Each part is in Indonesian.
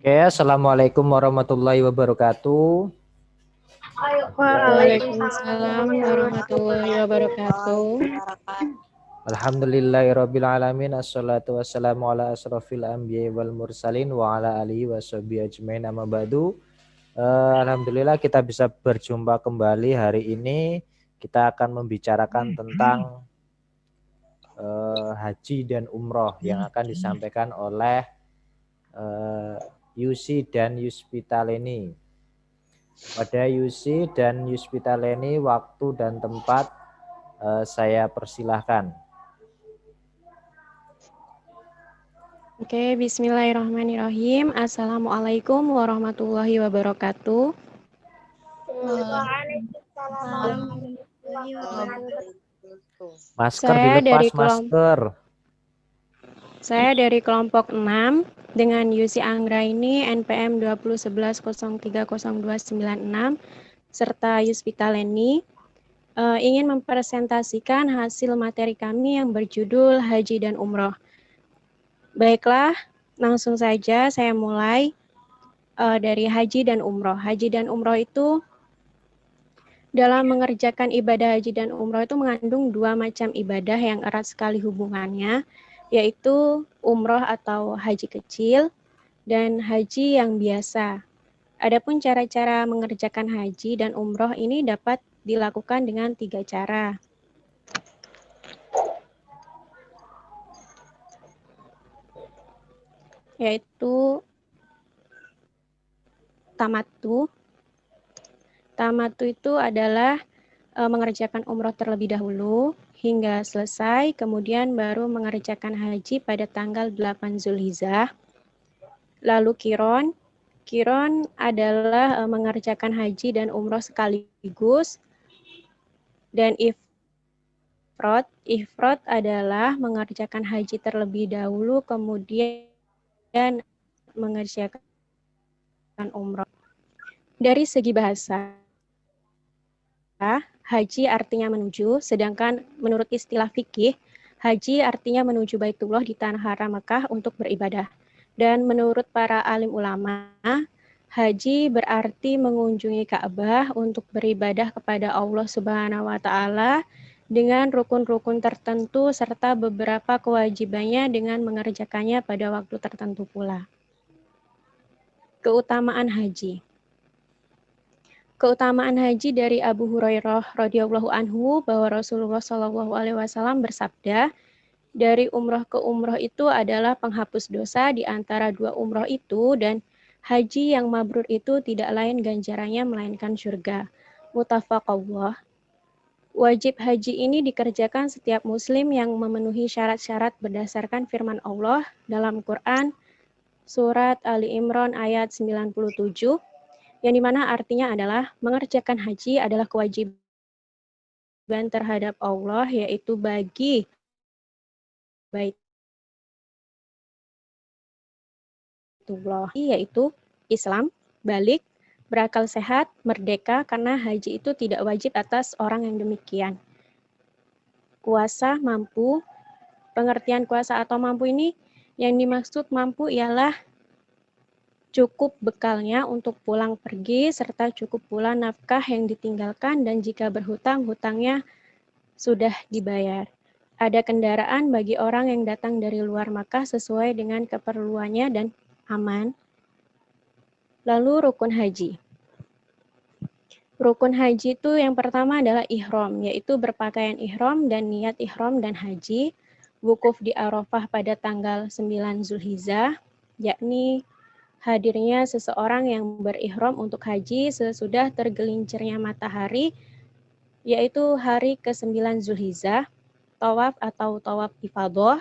Oke, assalamualaikum warahmatullahi wabarakatuh. Waalaikumsalam warahmatullahi wabarakatuh. Alhamdulillahirabbil alamin, assalatu wassalamu ala asrofil anbiya'i wal mursalin wa ala alihi washabihi ajmain, amma ba'du. Alhamdulillah kita bisa berjumpa kembali hari ini. Kita akan membicarakan tentang haji dan umroh yang akan disampaikan oleh Yusi dan Yuspitaleni. Pada Yusi dan Yuspitaleni, waktu dan tempat saya persilahkan. Oke, bismillahirrahmanirrahim. Assalamualaikum warahmatullahi wabarakatuh. Waalaikumsalam. Masker dilepas, masker. Saya dari kelompok 6 dengan Yusi Anggraini NPM 2011030296 serta Yuspitaleni ingin mempresentasikan hasil materi kami yang berjudul Haji dan Umroh. Baiklah, langsung saja saya mulai dari haji dan umroh. Haji dan umroh itu dalam mengerjakan ibadah haji dan umroh itu mengandung dua macam ibadah yang erat sekali hubungannya, yaitu umroh atau haji kecil dan haji yang biasa. Adapun cara-cara mengerjakan haji dan umroh ini dapat dilakukan dengan 3 cara. Yaitu tamattu. Tamattu itu adalah mengerjakan umroh terlebih dahulu hingga selesai, kemudian baru mengerjakan haji pada tanggal 8 Zulhijjah. Lalu Qiron adalah mengerjakan haji dan umroh sekaligus. Dan Ifrad adalah mengerjakan haji terlebih dahulu, kemudian mengerjakan umroh. Dari segi bahasa, haji artinya menuju, sedangkan menurut istilah fikih, haji artinya menuju Baitullah di tanah haram Mekah untuk beribadah. Dan menurut para alim ulama, haji berarti mengunjungi Ka'bah untuk beribadah kepada Allah Subhanahu wa taala dengan rukun-rukun tertentu serta beberapa kewajibannya dengan mengerjakannya pada waktu tertentu pula. Keutamaan haji. Keutamaan haji dari Abu Hurairah radhiyallahu anhu bahwa Rasulullah shallallahu alaihi wasallam bersabda, dari umroh ke umroh itu adalah penghapus dosa di antara dua umroh itu, dan haji yang mabrur itu tidak lain ganjarannya melainkan surga. Muttafaqallah. Wajib haji ini dikerjakan setiap muslim yang memenuhi syarat-syarat berdasarkan firman Allah dalam Quran surat Ali Imran ayat 97, yang dimana artinya adalah mengerjakan haji adalah kewajiban terhadap Allah, yaitu bagi Baitullah, yaitu Islam, balik, berakal sehat, merdeka, karena haji itu tidak wajib atas orang yang demikian. Kuasa, mampu. Pengertian kuasa atau mampu ini, yang dimaksud mampu ialah cukup bekalnya untuk pulang pergi, serta cukup pula nafkah yang ditinggalkan, dan jika berhutang, hutangnya sudah dibayar. Ada kendaraan bagi orang yang datang dari luar Makkah sesuai dengan keperluannya dan aman. Lalu rukun haji. Rukun haji itu yang pertama adalah ihram, yaitu berpakaian ihram dan niat ihram dan haji. Wukuf di Arafah pada tanggal 9 Zulhijjah, yakni hadirnya seseorang yang berihram untuk haji sesudah tergelincirnya matahari, yaitu hari ke-9 Zulhijjah. Tawaf atau tawaf ifadah.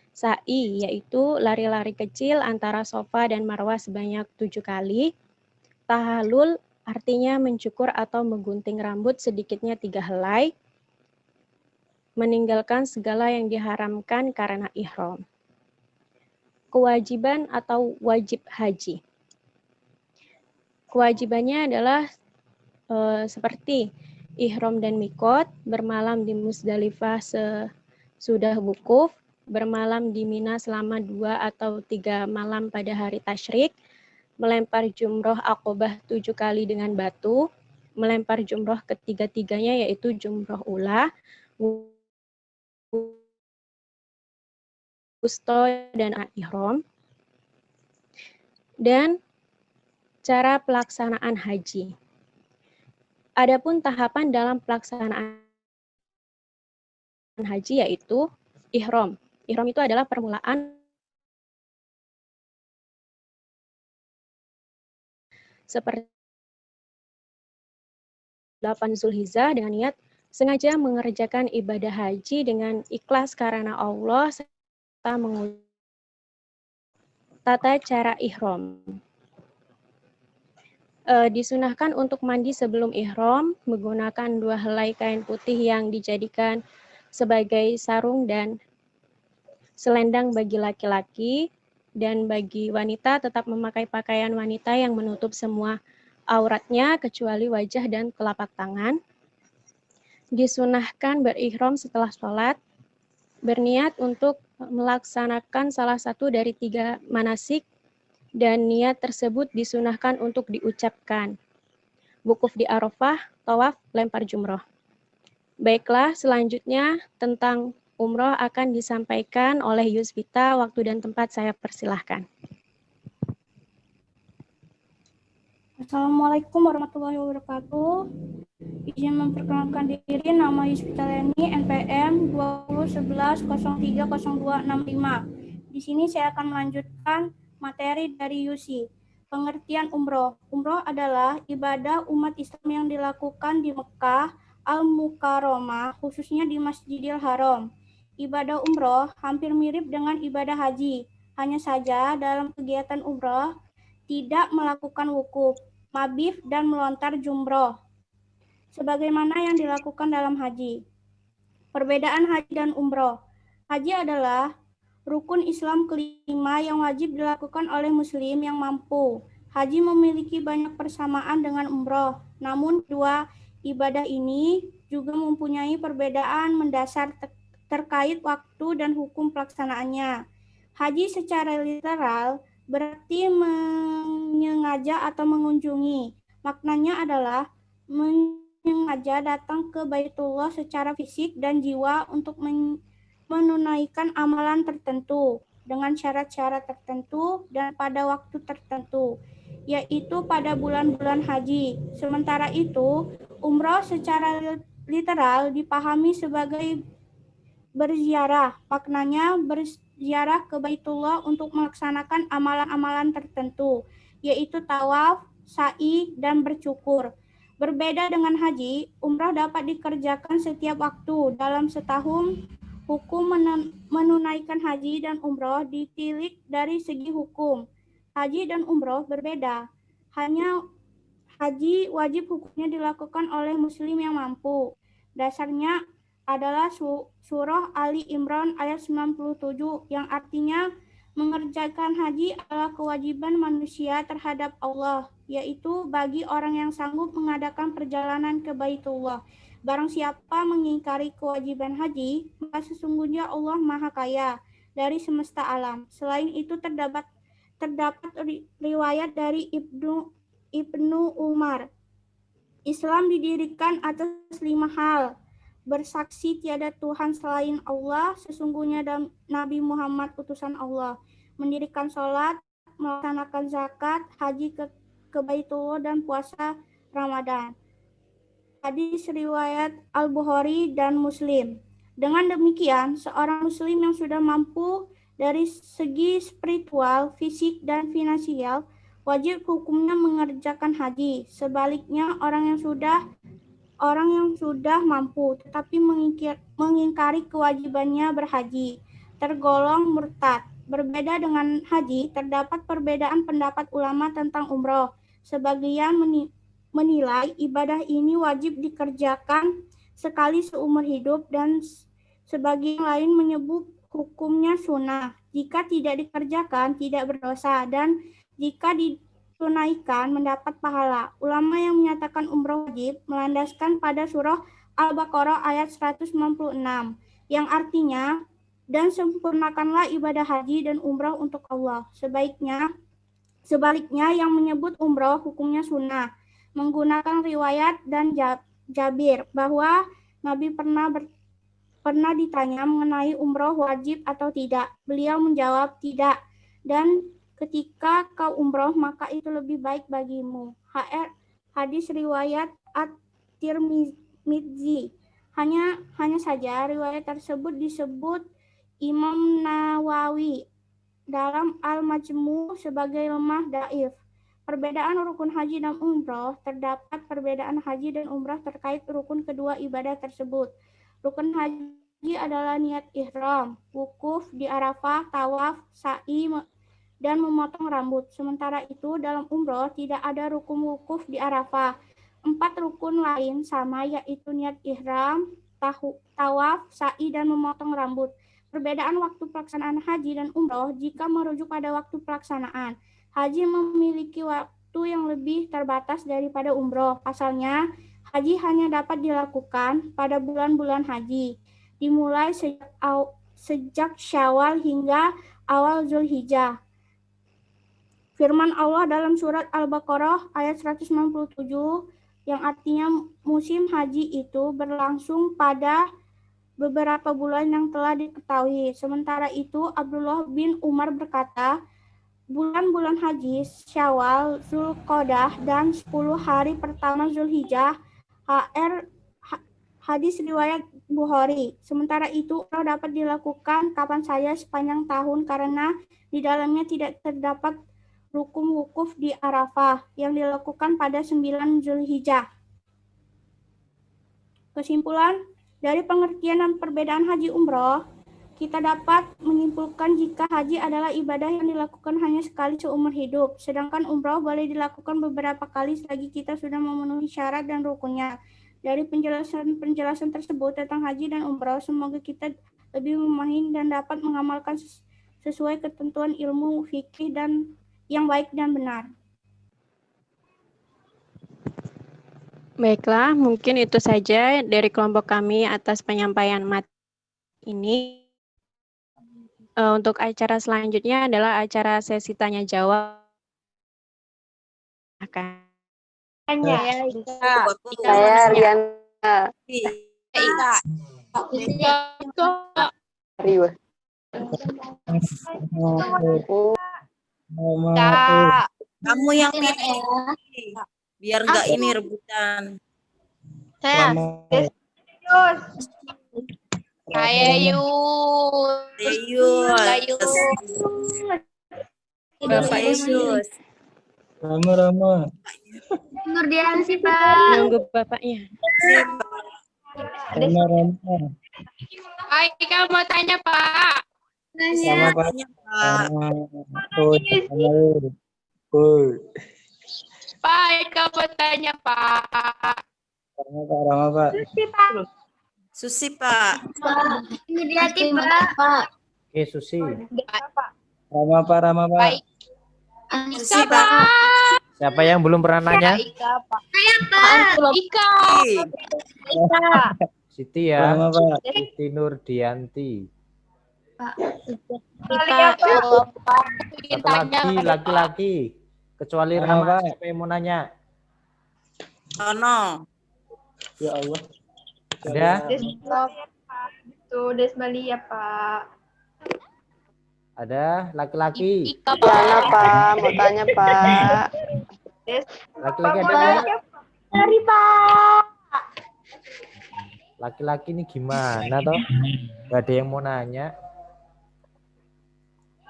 Sa'i, yaitu lari-lari kecil antara Safa dan Marwah sebanyak 7 kali. Tahallul artinya mencukur atau menggunting rambut sedikitnya 3 helai. Meninggalkan segala yang diharamkan karena ihram. Kewajiban atau wajib haji. Kewajibannya adalah seperti ihram dan mikot, bermalam di Musdalifah sesudah wukuf, bermalam di Mina selama 2 atau 3 malam pada hari tasyrik, melempar jumroh Aqobah 7 kali dengan batu, melempar jumroh ketiga-tiganya yaitu jumroh ula, wusto dan ihram, dan cara pelaksanaan haji. Adapun tahapan dalam pelaksanaan haji yaitu ihram. Ihram itu adalah permulaan seperti 8 Zulhijjah dengan niat sengaja mengerjakan ibadah haji dengan ikhlas karena Allah serta mengulang tata cara ihram. Disunahkan untuk mandi sebelum ihram menggunakan 2 helai kain putih yang dijadikan sebagai sarung dan selendang bagi laki-laki, dan bagi wanita tetap memakai pakaian wanita yang menutup semua auratnya kecuali wajah dan telapak tangan. Disunahkan berihram setelah sholat, berniat untuk melaksanakan salah satu dari 3 manasik, dan niat tersebut disunahkan untuk diucapkan. Wukuf di Arafah, tawaf, lempar jumroh. Baiklah, selanjutnya tentang umroh akan disampaikan oleh Yusbita. Waktu dan tempat saya persilahkan. Assalamualaikum warahmatullahi wabarakatuh. Izin memperkenalkan diri, nama Yusbita Leni, NPM 2011030265. Di sini saya akan melanjutkan materi dari Yusi. Pengertian umroh. Umroh adalah ibadah umat Islam yang dilakukan di Mekah Al-Mukarramah, khususnya di Masjidil Haram. Ibadah umroh hampir mirip dengan ibadah haji. Hanya saja dalam kegiatan umroh tidak melakukan wukuf, mabit, dan melontar jumroh sebagaimana yang dilakukan dalam haji. Perbedaan haji dan umroh. Haji adalah rukun Islam kelima yang wajib dilakukan oleh muslim yang mampu. Haji memiliki banyak persamaan dengan umroh, namun dua ibadah ini juga mempunyai perbedaan mendasar terkait waktu dan hukum pelaksanaannya. Haji secara literal berarti menyengaja atau mengunjungi. Maknanya adalah menyengaja datang ke Baitullah secara fisik dan jiwa untuk menunaikan amalan tertentu dengan syarat-syarat tertentu dan pada waktu tertentu, yaitu pada bulan-bulan haji. Sementara itu, umroh secara literal dipahami sebagai berziarah. Maknanya berziarah ke Baitullah untuk melaksanakan amalan-amalan tertentu, yaitu tawaf, sa'i, dan bercukur. Berbeda dengan haji, umrah dapat dikerjakan setiap waktu dalam setahun. Hukum menunaikan haji dan umroh ditilik dari segi hukum. Haji dan umroh berbeda. Hanya haji wajib hukumnya dilakukan oleh muslim yang mampu. Dasarnya adalah surah Ali Imran ayat 97 yang artinya mengerjakan haji adalah kewajiban manusia terhadap Allah, yaitu bagi orang yang sanggup mengadakan perjalanan ke Baitullah. Barang siapa mengingkari kewajiban haji, maka sesungguhnya Allah Maha Kaya dari semesta alam. Selain itu terdapat riwayat dari Ibnu Umar. Islam didirikan atas 5 hal. Bersaksi tiada Tuhan selain Allah, sesungguhnya Nabi Muhammad utusan Allah. Mendirikan sholat, melaksanakan zakat, haji ke Baitullah, dan puasa Ramadan. Hadis riwayat Al-Bukhari dan Muslim. Dengan demikian, seorang muslim yang sudah mampu dari segi spiritual, fisik, dan finansial, wajib hukumnya mengerjakan haji. Sebaliknya, orang yang sudah mampu tetapi mengingkari kewajibannya berhaji tergolong murtad. Berbeda dengan haji, terdapat perbedaan pendapat ulama tentang umroh. Sebagian menilai ibadah ini wajib dikerjakan sekali seumur hidup dan sebagian lain menyebut hukumnya sunnah. Jika tidak dikerjakan tidak berdosa, dan jika ditunaikan mendapat pahala. Ulama yang menyatakan umroh wajib melandaskan pada surah Al-Baqarah ayat 196 yang artinya, dan sempurnakanlah ibadah haji dan umrah untuk Allah. Sebaiknya Sebaliknya, yang menyebut umroh hukumnya sunnah, menggunakan riwayat dan Jabir bahwa Nabi pernah ditanya mengenai umroh wajib atau tidak. Beliau menjawab tidak, dan ketika kau umroh maka itu lebih baik bagimu. Hadis riwayat At-Tirmidzi. Hanya saja riwayat tersebut disebut Imam Nawawi dalam Al-Majmu' sebagai lemah dhaif. Perbedaan rukun haji dan umroh. Terdapat perbedaan haji dan umroh terkait rukun kedua ibadah tersebut. Rukun haji adalah niat ihram, wukuf di Arafah, tawaf, sa'i, dan memotong rambut. Sementara itu dalam umroh tidak ada rukun wukuf di Arafah. 4 rukun lain sama, yaitu niat ihram, tawaf, sa'i, dan memotong rambut. Perbedaan waktu pelaksanaan haji dan umroh jika merujuk pada waktu pelaksanaan. Haji memiliki waktu yang lebih terbatas daripada umroh. Pasalnya, haji hanya dapat dilakukan pada bulan-bulan haji, dimulai sejak Syawal hingga awal Zulhijjah. Firman Allah dalam surat Al-Baqarah ayat 197 yang artinya musim haji itu berlangsung pada beberapa bulan yang telah diketahui. Sementara itu, Abdullah bin Umar berkata, bulan-bulan haji, Syawal, Zulqa'dah, dan 10 hari pertama Zulhijjah, hadis riwayat Bukhari. Sementara itu, umrah dapat dilakukan kapan saja sepanjang tahun karena di dalamnya tidak terdapat rukun wukuf di Arafah yang dilakukan pada 9 Zulhijjah. Kesimpulan, dari pengertian dan perbedaan haji umroh, kita dapat menyimpulkan jika haji adalah ibadah yang dilakukan hanya sekali seumur hidup, sedangkan umroh boleh dilakukan beberapa kali selagi kita sudah memenuhi syarat dan rukunnya. Dari penjelasan tersebut tentang haji dan umroh, semoga kita lebih memahami dan dapat mengamalkan sesuai ketentuan ilmu fikih dan yang baik dan benar. Baiklah, mungkin itu saja dari kelompok kami atas penyampaian materi ini. Untuk acara selanjutnya adalah acara sesi tanya jawab. Saya Riana. Riwa. Kamu yang pilih, biar nggak ini rebutan. Saya Yus. Bapak Yesus. Rama. Nurdiansi, Pak. Nunggu bapaknya. Rama. Baik, kamu mau tanya, Pak? Sama Pak. Baik, kamu mau tanya, Pak? Rama Pak. Susi, Pak. Nurdiansi, Pak. Oke, Susi. Rama Pak. Baik. Susi, Pak. Siapa yang belum pernah nanya? Saya, Pak. Ika. Siti ya. Rama Pak. Siti Nurdianti. Satu laki-laki. Kecuali Rama, siapa yang mau nanya? Ono. Ya Allah. Ada? Itu Desmalia, Pak. Ada laki-laki. Mana, Pak? Mau tanya, Pak. Laki-laki ada? Dari Pak. Laki-laki ini gimana toh? Gak ada yang mau nanya.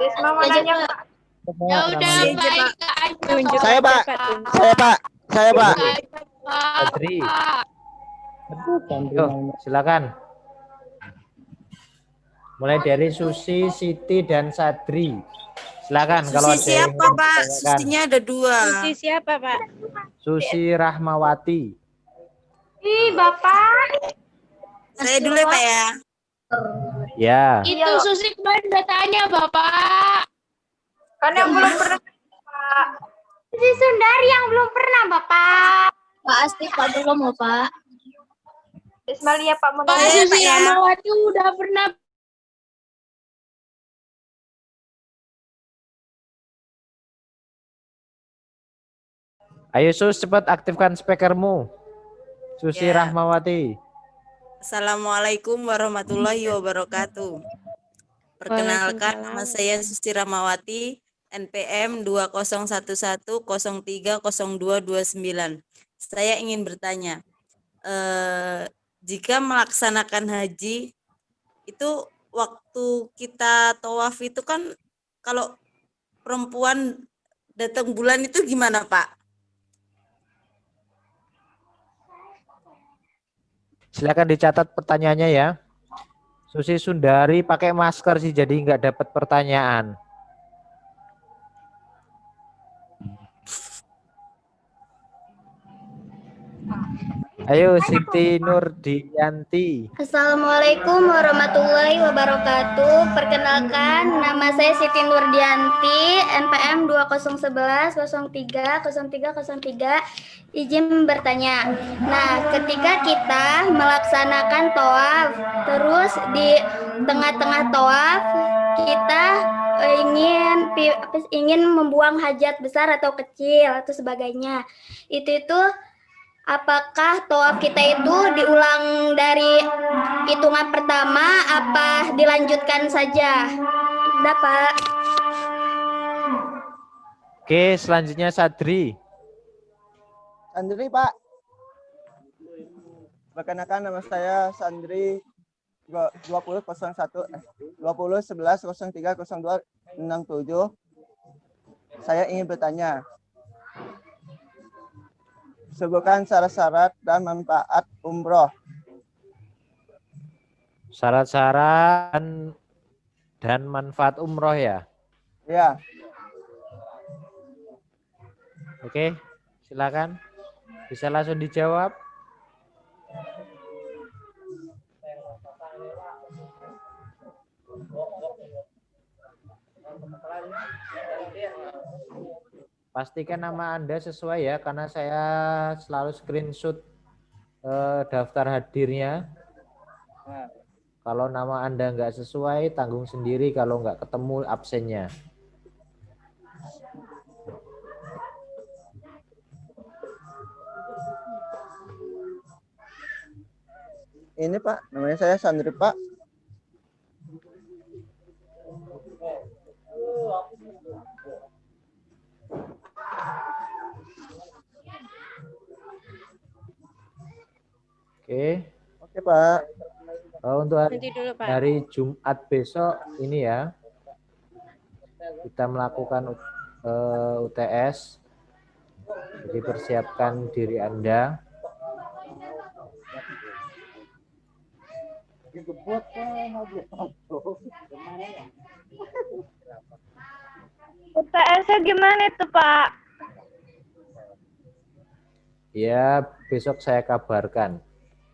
Desma mau nanya, Pak. Ya udah, baik. Saya, Pak. Saya, Pak. Adri. Yo, silakan. Mulai dari Susi, Siti, dan Sadri. Silakan kalau ada Susi yang siapa, mau Pak? ditanyakan. Susinya ada 2. Susi siapa, Pak? Susi Rahmawati. Ih, Bapak. Saya dulu ya, Pak ya. Ya. Itu Susi kemarin udah tanya, Bapak. Kan yang belum pernah, Pak. Si Sundari yang belum pernah, Bapak. Pak Asti, Pak belum, Pak. Desmalia, Pak mau Pak nanya. Susi Pak, ya. Ramawati udah pernah Ayo Sus, cepat aktifkan speakermu. Susi Ya. Rahmawati. Assalamualaikum warahmatullahi wabarakatuh. Perkenalkan, nama saya Susi Rahmawati, NPM 2011030229. Saya ingin bertanya, jika melaksanakan haji itu waktu kita tawaf itu kan kalau perempuan datang bulan itu gimana Pak? Silakan dicatat pertanyaannya ya. Susi Sundari pakai masker sih jadi nggak dapat pertanyaan. Ayo Siti Nurdianti. Assalamualaikum warahmatullahi wabarakatuh. Perkenalkan, nama saya Siti Nurdianti, NPM 2011-03-0303. Izin bertanya. Nah, ketika kita melaksanakan tawaf, terus di tengah-tengah tawaf kita ingin membuang hajat besar atau kecil atau sebagainya. Itu apakah tawaf kita itu diulang dari hitungan pertama apa dilanjutkan saja? Udah, Pak. Oke, selanjutnya Sadri. Sandri, Pak. Perkenalkan, nama saya Sandri 2011030267. Saya ingin bertanya. Sebutkan syarat-syarat dan manfaat umroh. Syarat-syarat dan manfaat umroh ya? Ya. Oke, silakan. Bisa langsung dijawab. Pastikan nama Anda sesuai ya, karena saya selalu screenshot daftar hadirnya. Kalau nama Anda nggak sesuai, tanggung sendiri kalau nggak ketemu absennya. Ini Pak, namanya saya Sandri Pak. Oke Pak. Untuk hari Jumat besok ini ya, kita melakukan UTS. Jadi persiapkan diri Anda. UTS-nya gimana itu, Pak? Ya, besok saya kabarkan.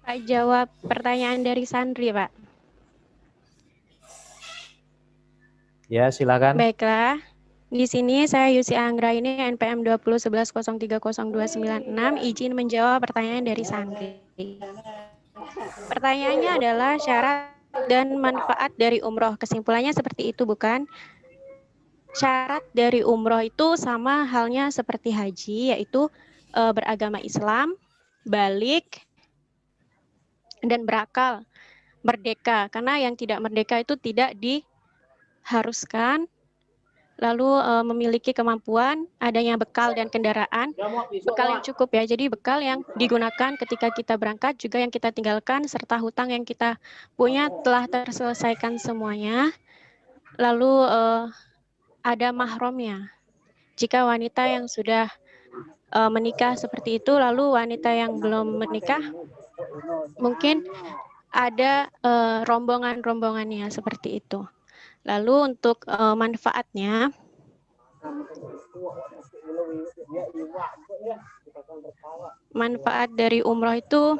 Pak, jawab pertanyaan dari Sandri, Pak. Ya, silakan. Baiklah. Di sini saya Yusi Anggra ini NPM 2011030296 izin menjawab pertanyaan dari Sandri. Pertanyaannya adalah syarat dan manfaat dari umroh. Kesimpulannya seperti itu, bukan? Syarat dari umroh itu sama halnya seperti haji, yaitu beragama Islam, balik, dan berakal, merdeka. Karena yang tidak merdeka itu tidak diharuskan, lalu memiliki kemampuan, adanya bekal dan kendaraan, bekal yang cukup ya. Jadi bekal yang digunakan ketika kita berangkat, juga yang kita tinggalkan, serta hutang yang kita punya telah terselesaikan semuanya. Lalu ada mahramnya. Jika wanita yang sudah menikah seperti itu, lalu wanita yang belum menikah, mungkin ada rombongan-rombongannya seperti itu. Lalu untuk manfaatnya, manfaat dari umroh itu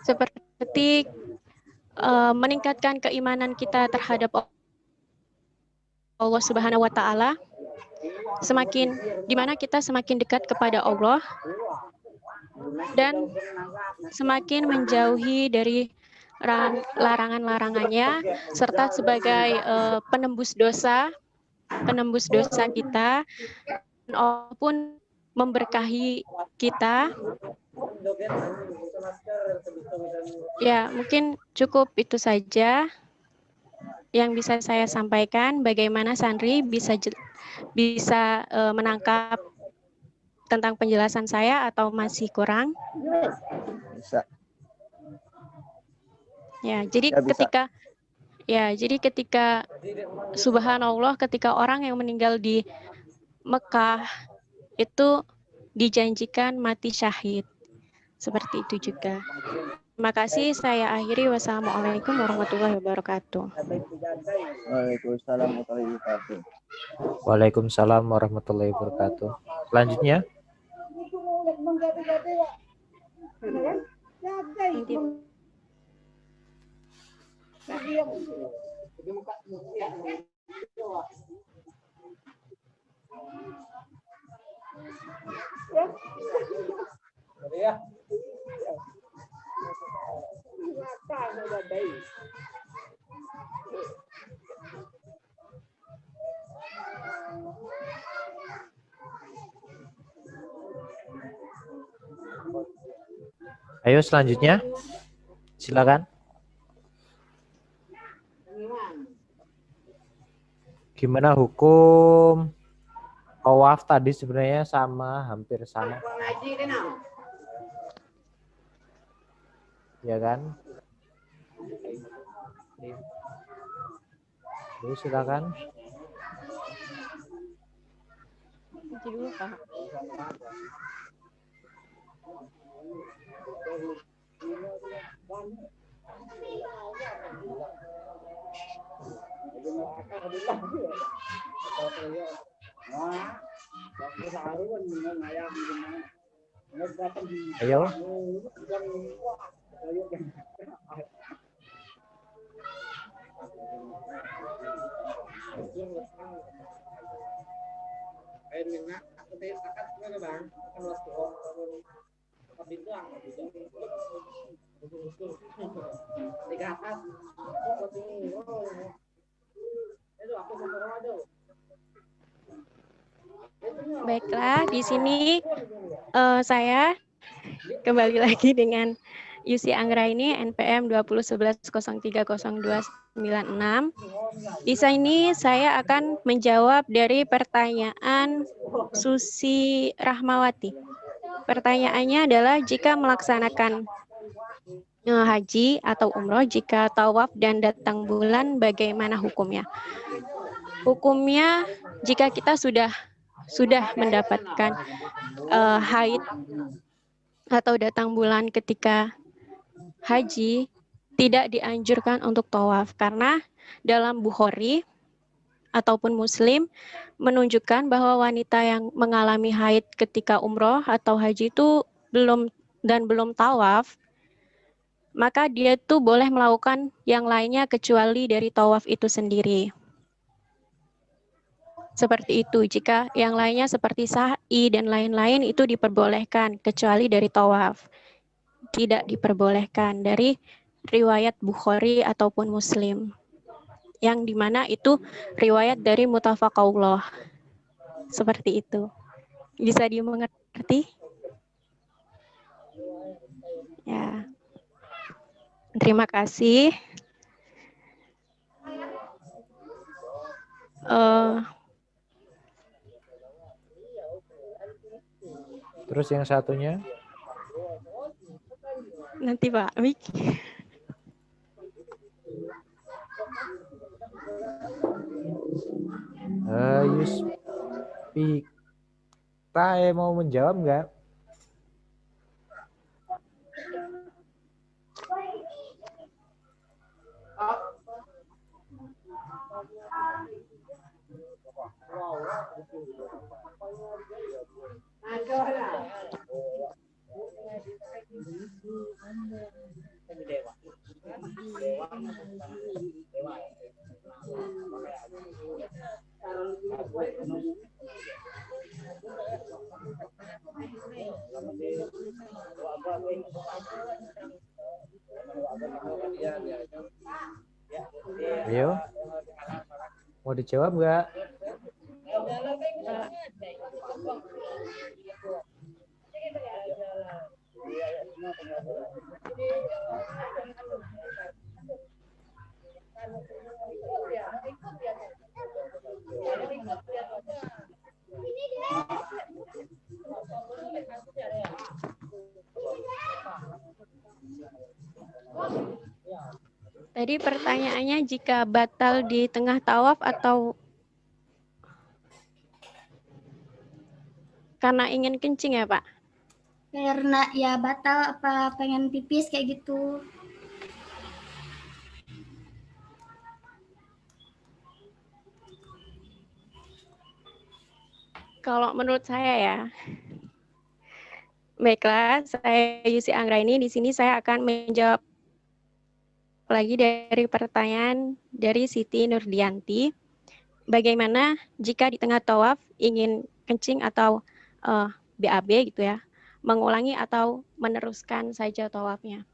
seperti meningkatkan keimanan kita terhadap Allah Subhanahu wa Ta'ala. Semakin dimana kita semakin dekat kepada Allah dan semakin menjauhi dari larangan-larangannya, serta sebagai penembus dosa kita, Allah pun memberkahi kita. Ya, mungkin cukup itu saja yang bisa saya sampaikan. Bagaimana Sandri bisa menangkap tentang penjelasan saya atau masih kurang? Bisa. Ya, jadi Ya, bisa. ketika subhanallah, ketika orang yang meninggal di Mekah itu dijanjikan mati syahid. Seperti itu juga. Terima kasih, saya akhiri. Wassalamualaikum warahmatullahi wabarakatuh. Waalaikumsalam warahmatullahi wabarakatuh. Waalaikumsalam warahmatullahi wabarakatuh. Selanjutnya. Ayo selanjutnya. Silakan. Gimana hukum tawaf tadi? Sebenarnya sama, hampir sama. Ya kan? Terus silakan. Dulu, Pak. Ayo. Baiklah, di sini saya kembali lagi dengan Yusi Anggraini, NPM 2011030296. Di sini saya akan menjawab dari pertanyaan Susi Rahmawati. Pertanyaannya adalah, jika melaksanakan haji atau umroh, jika tawaf dan datang bulan, bagaimana hukumnya? Hukumnya, jika kita sudah mendapatkan haid atau datang bulan ketika haji, tidak dianjurkan untuk tawaf, karena dalam Bukhari ataupun Muslim menunjukkan bahwa wanita yang mengalami haid ketika umroh atau haji itu belum tawaf, maka dia tuh boleh melakukan yang lainnya kecuali dari tawaf itu sendiri. Seperti itu, jika yang lainnya seperti sa'i dan lain-lain itu diperbolehkan, kecuali dari tawaf. Tidak diperbolehkan, dari riwayat Bukhari ataupun Muslim. Yang dimana itu riwayat dari mutafaqaullah. Seperti itu. Bisa dimengerti? Ya. Terima kasih. Terus yang satunya? Nanti Pak Mik. Tae mau menjawab nggak? Ayo, mau dijawab nggak? Tadi pertanyaannya jika batal di tengah tawaf atau karena ingin kencing ya, Pak? Karena ya batal apa pengen pipis kayak gitu. Kalau menurut saya ya. Baiklah, saya Yusi Anggraini. Di sini saya akan menjawab lagi dari pertanyaan dari Siti Nurdianti. Bagaimana jika di tengah tawaf ingin kencing atau BAB gitu ya, mengulangi atau meneruskan saja tawafnya?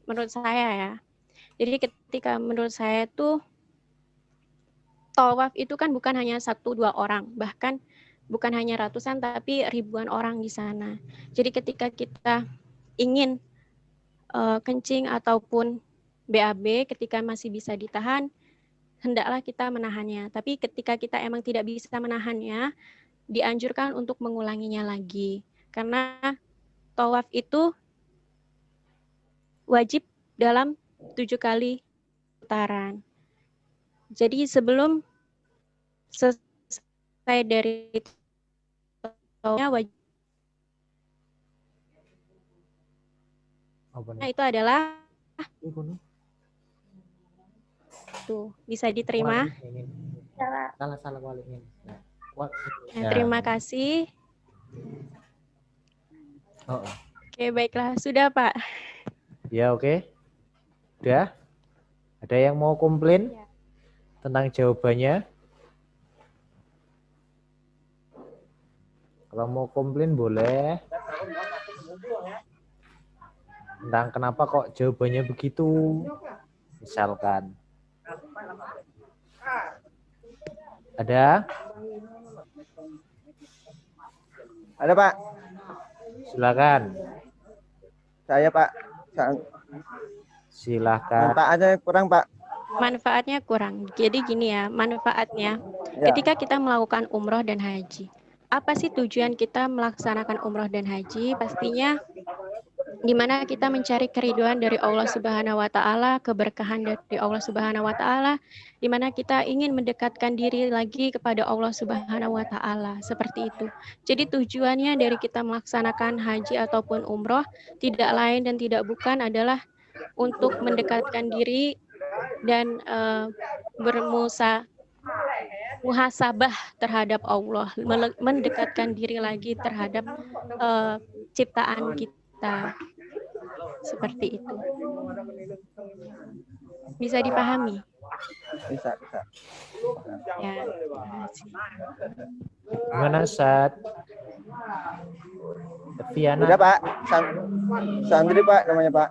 Menurut saya ya. Jadi ketika menurut saya tuh tawaf itu kan bukan hanya 1-2 orang, bahkan bukan hanya ratusan tapi ribuan orang di sana. Jadi ketika kita ingin kencing ataupun BAB ketika masih bisa ditahan, hendaklah kita menahannya. Tapi ketika kita emang tidak bisa menahannya, dianjurkan untuk mengulanginya lagi. Karena tawaf itu wajib dalam 7 kali putaran. Jadi sebelum selesai dari tawafnya wajib. Nah, itu adalah tuh bisa diterima. Salah waliknya. Terima kasih. Oh. Oke, baiklah. Sudah, Pak. Ya, oke. Udah? Ada yang mau komplain tentang jawabannya? Kalau mau komplain boleh. Tentang kenapa kok jawabannya begitu. Misalkan. Ada? Ada, Pak. Silakan. Saya, Pak. Silakan. Manfaatnya kurang, Pak. Manfaatnya kurang. Jadi gini ya, manfaatnya ketika kita melakukan umroh dan haji. Apa sih tujuan kita melaksanakan umroh dan haji? Pastinya di mana kita mencari keriduan dari Allah Subhanahu wa taala, keberkahan dari Allah Subhanahu wa taala, di mana kita ingin mendekatkan diri lagi kepada Allah Subhanahu wa taala, seperti itu. Jadi tujuannya dari kita melaksanakan haji ataupun umroh tidak lain dan tidak bukan adalah untuk mendekatkan diri dan muhasabah terhadap Allah, mendekatkan diri lagi terhadap ciptaan kita. Seperti itu. Bisa dipahami? Bisa. Ya. Gimana, Sat? Viana. Udah, Pak. Sandri, Pak, namanya, Pak.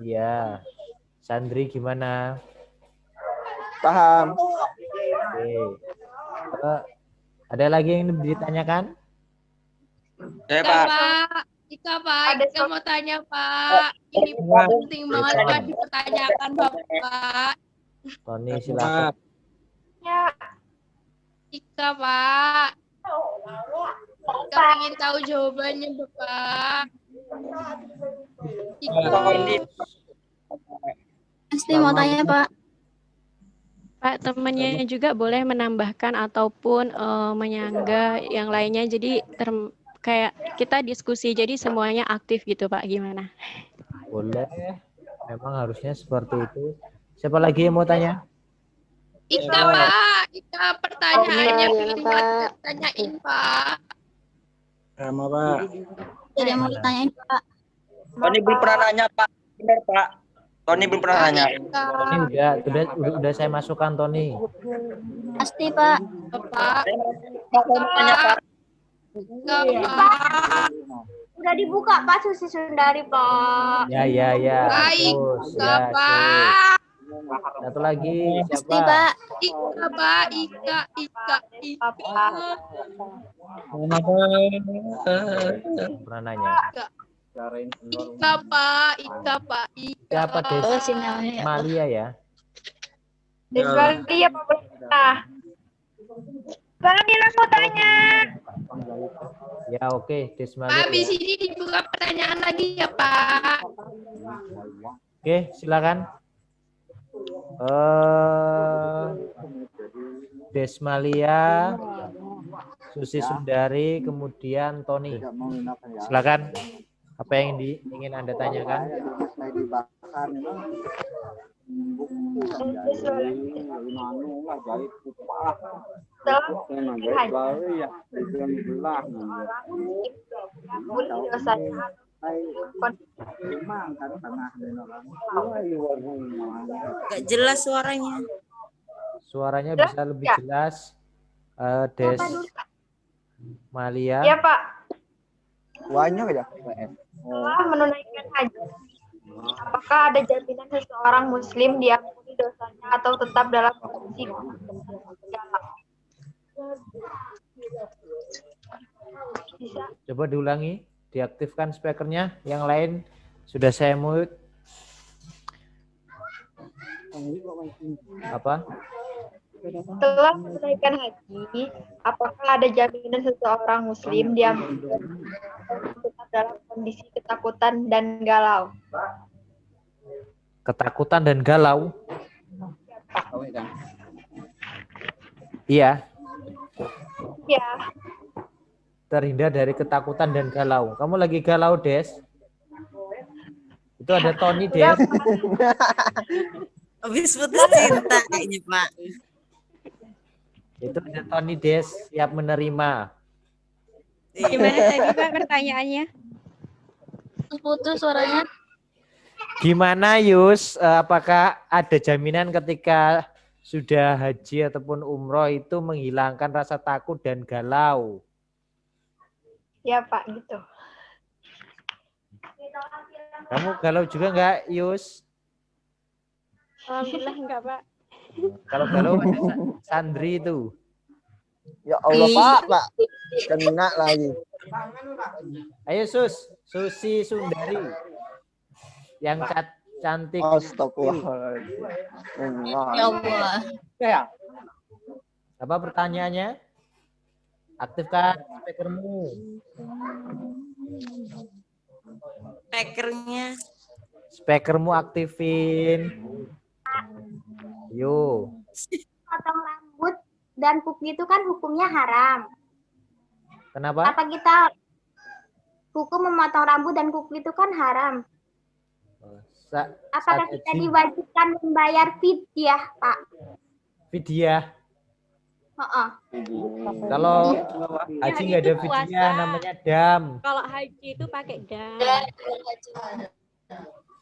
Iya. Sandri gimana? Paham. Oke. Ada lagi yang ditanyakan? Pak. Ika, Pak. Ika mau tanya, Pak. Ini penting banget, Pak, dipertanyakan, Bapak. Tony, silakan. Ya. Ika, Pak. Ika ingin tahu jawabannya, Bapak. Ika. Pasti mau tanya, Pak. Pak, temannya juga boleh menambahkan ataupun menyangga yang lainnya. Jadi kayak kita diskusi, jadi semuanya aktif gitu, Pak. Gimana? Boleh. Memang harusnya seperti itu. Siapa lagi yang mau tanya? Ika, Pak. Ika, pertanyaannya ingin tanyain, Pak. Sama, Pak. Jadi yang mau ditanyain, Pak. Tony belum pernah nanya, Pak. Benar, Pak. Tony belum pernah nanya. Tony udah saya masukkan, Tony. Pasti, Pak. Pak. Pak. Udah dibuka, Pak, Susi Sundari, Pak. Ya. Baik, Terus, Pak. Satu lagi Pasti, siapa? Pak. Ika, Pak. Ika. Pernah nanya. Ika, Pak. Siapa Des? Oh, sinyalnya. Malia ya? Desmalia pemerintah. Bang Nila mau tanya. Ya oke, Desmalia. Habis Ya. ini dibuka pertanyaan lagi ya, Pak. Oke, silakan. Desmalia, Susi Sundari, kemudian Tony. Silakan. Apa yang ingin Anda tanyakan? Gak jelas suaranya. Suaranya bisa lebih jelas. Des Malia. Ya, Pak. Banyak ya. Setelah menunaikan haji, apakah ada jaminan seseorang muslim diampuni dosanya atau tetap dalam kondisi bisa? Coba diulangi, diaktifkan speakernya. Yang lain sudah saya mute. Apa? Setelah menunaikan haji, apakah ada jaminan seseorang muslim diampuni atau tetap dalam kondisi ketakutan dan galau? Ketakutan dan galau. Iya, Ya, terhindar dari ketakutan dan galau. Kamu lagi galau, Des? Itu ada Tony, Des. Habis putus cinta kayaknya, Pak. Itu ada Tony, Des, siap menerima. Gimana tadi Pak pertanyaannya? Putus suaranya. Gimana, Yus? Apakah ada jaminan ketika sudah haji ataupun umroh itu menghilangkan rasa takut dan galau? ya Pak, gitu. Kamu galau juga enggak, Yus? Alhamdulillah enggak Pak. Kalau galau ada Sandri itu. Ya Allah, Pak. Kena lagi. Ayo Susi Sundari. Yang cantik. Astagfirullahaladzim. Ya Allah. Apa pertanyaannya? Aktifkan speakermu. Speakermu aktifin. Yo. Potong rambut dan kuku itu kan hukumnya haram. Kenapa? Apa kita hukum memotong rambut dan kuku itu kan haram? Apakah kita diwajibkan membayar fidyah, Pak? Fidyah. Kalau haji nggak ada fidyah, namanya dam. Kalau haji itu pakai dam.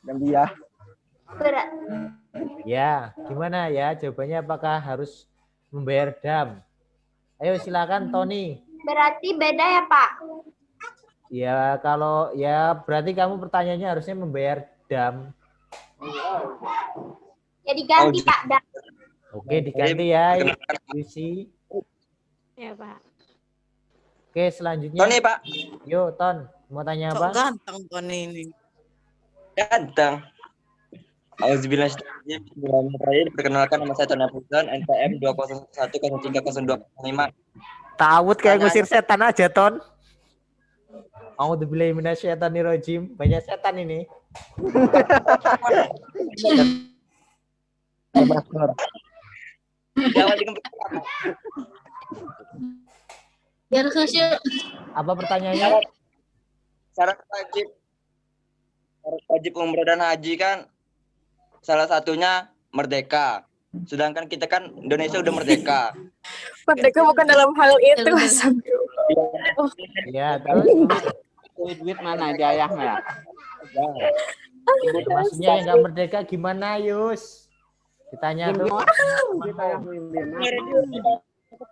Dan dia. Berat. Ya, gimana ya? Jawabannya apakah harus membayar dam? Ayo silakan Tony. Berarti beda ya, Pak? Ya, kalau ya berarti kamu pertanyaannya harusnya membayar dam. Ya diganti, Pak. Dam. Oke, diganti ya. Yusi. Ya, Pak. Oke, selanjutnya. Tony, Pak. Yo, Ton, mau tanya apa? Kok ganteng Tony ini. Ganteng. Auzubillahi perkenalkan nama saya Tony Afrizan, NPM 201030205. Tawut kayak ngusir setan aja, Ton. A'udzubillahi minasyaitonirrajim. Banyak setan ini. Biar sosial. Apa pertanyaannya? Syarat wajib umroh dan haji kan salah satunya merdeka. Sedangkan kita kan Indonesia udah merdeka. Merdeka bukan dalam hal itu. Ya, terus duit mana di ayahnya? maksudnya yang nggak merdeka gimana, Yus? Ditanya tuh.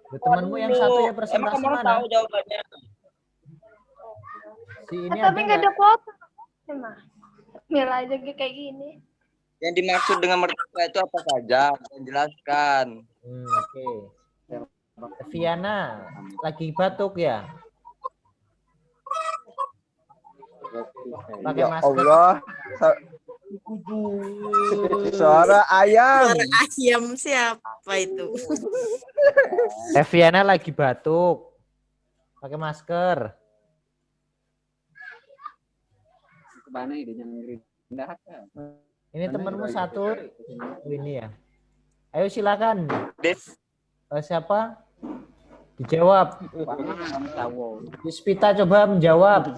Temanmu yang satunya presentasi Emang kamu mana? tahu jawabannya? Si ini Tapi nggak ada nggak? foto. Mila aja kayak gini. Yang dimaksud dengan merdeka itu apa saja? Jelaskan. Oke. Viana lagi batuk ya? Pakai Ya masker. Allah. Suara ayam. Suara ayam siapa itu? Viana lagi batuk. Pakai masker. Kemana ini yang rendah? Ini temanmu satu ini ya. Ayo silakan. Siapa? Dijawab. Yuspita coba menjawab.